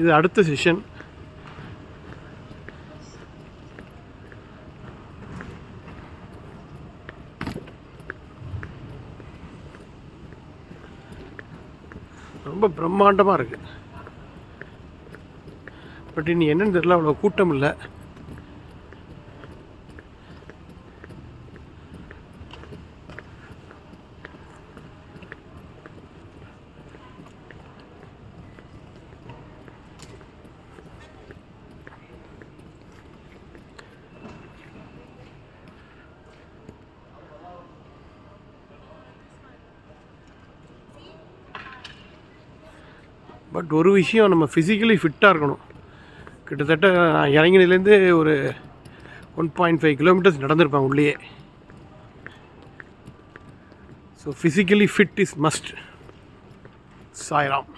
இது அடுத்த செஷன். ரொம்ப பிரம்மாண்டமாக இருக்குது. பட் இனி என்னன்னு தெரியல, அவ்வளோ கூட்டம் இல்லை. பட் ஒரு விஷயம், நம்ம ஃபிசிக்கலி ஃபிட்டாக இருக்கணும். கிட்டத்தட்ட நான் இறங்கினதுலேருந்து ஒரு 1.5 கிலோமீட்டர்ஸ் நடந்திருப்பேன் உள்ளேயே. So physically fit is must. Sairam.